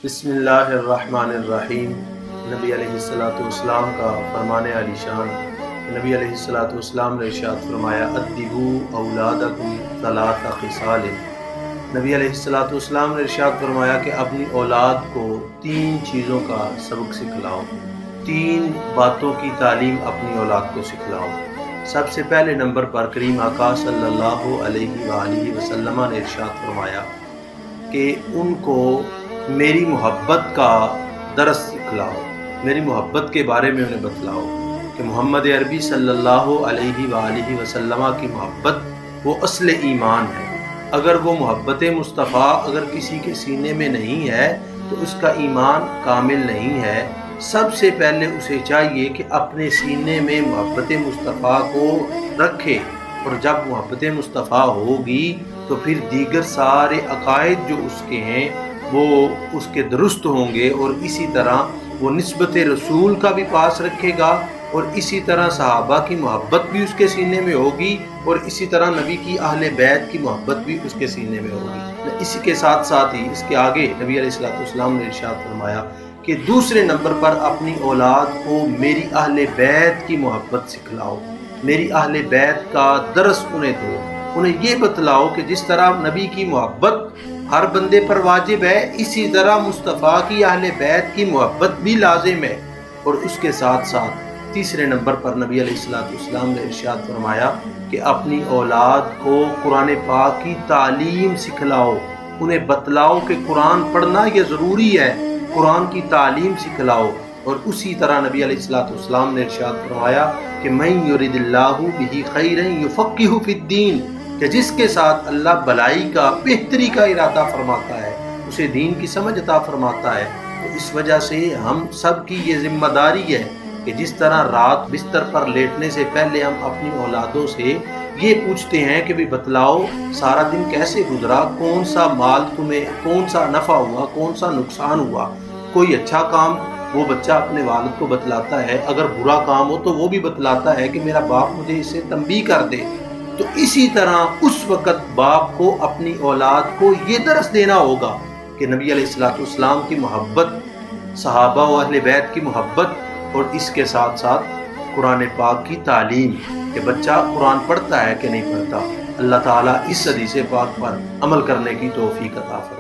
بسم اللہ الرحمن الرحیم۔ نبی علیہ السلام کا فرمان علی شان۔ نبی علیہ السلام نے ارشاد فرمایا ادبوا اولادکم ثلاث خصال۔ نبی علیہ السلام نے ارشاد فرمایا کہ اپنی اولاد کو 3 چیزوں کا سبق سکھلاؤ، 3 باتوں کی تعلیم اپنی اولاد کو سکھلاؤ۔ سب سے پہلے نمبر پر کریم آقا صلی اللہ علیہ وآلہ وسلم نے ارشاد فرمایا کہ ان کو میری محبت کا درس سکھلاؤ، میری محبت کے بارے میں انہیں بتلاؤ کہ محمد عربی صلی اللہ علیہ وآلہ وسلم کی محبت وہ اصل ایمان ہے۔ اگر وہ محبت مصطفیٰ اگر کسی کے سینے میں نہیں ہے تو اس کا ایمان کامل نہیں ہے۔ سب سے پہلے اسے چاہیے کہ اپنے سینے میں محبت مصطفیٰ کو رکھے، اور جب محبت مصطفیٰ ہوگی تو پھر دیگر سارے عقائد جو اس کے ہیں وہ اس کے درست ہوں گے، اور اسی طرح وہ نسبت رسول کا بھی پاس رکھے گا، اور اسی طرح صحابہ کی محبت بھی اس کے سینے میں ہوگی، اور اسی طرح نبی کی اہل بیت کی محبت بھی اس کے سینے میں ہوگی۔ اسی کے ساتھ ساتھ ہی اس کے آگے نبی علیہ السلام نے ارشاد فرمایا کہ دوسرے نمبر پر اپنی اولاد کو میری اہل بیت کی محبت سکھلاؤ، میری اہل بیت کا درس انہیں دو، انہیں یہ بتلاؤ کہ جس طرح نبی کی محبت ہر بندے پر واجب ہے، اسی طرح مصطفیٰ کی اہل بیت کی محبت بھی لازم ہے۔ اور اس کے ساتھ ساتھ تیسرے نمبر پر نبی علیہ السلام نے ارشاد فرمایا کہ اپنی اولاد کو قرآن پاک کی تعلیم سکھلاؤ، انہیں بتلاؤ کہ قرآن پڑھنا یہ ضروری ہے، قرآن کی تعلیم سکھلاؤ۔ اور اسی طرح نبی علیہ السلام نے ارشاد فرمایا کہ من یرد اللہ بہ خیرا یفقہہ فی الدین، کہ جس کے ساتھ اللہ بھلائی کا، بہتری کا ارادہ فرماتا ہے اسے دین کی سمجھ عطا فرماتا ہے۔ تو اس وجہ سے ہم سب کی یہ ذمہ داری ہے کہ جس طرح رات بستر پر لیٹنے سے پہلے ہم اپنی اولادوں سے یہ پوچھتے ہیں کہ بھی بتلاؤ سارا دن کیسے گزرا، کون سا مال تمہیں، کون سا نفع ہوا، کون سا نقصان ہوا۔ کوئی اچھا کام وہ بچہ اپنے والد کو بتلاتا ہے، اگر برا کام ہو تو وہ بھی بتلاتا ہے کہ میرا باپ مجھے اس سے تنبیہ کر دے۔ تو اسی طرح اس وقت باپ کو اپنی اولاد کو یہ درس دینا ہوگا کہ نبی علیہ السلام کی محبت، صحابہ و اہل بیت کی محبت، اور اس کے ساتھ ساتھ قرآن پاک کی تعلیم کہ بچہ قرآن پڑھتا ہے کہ نہیں پڑھتا۔ اللہ تعالیٰ اس حدیث پاک پر عمل کرنے کی توفیق عطا فرمائے۔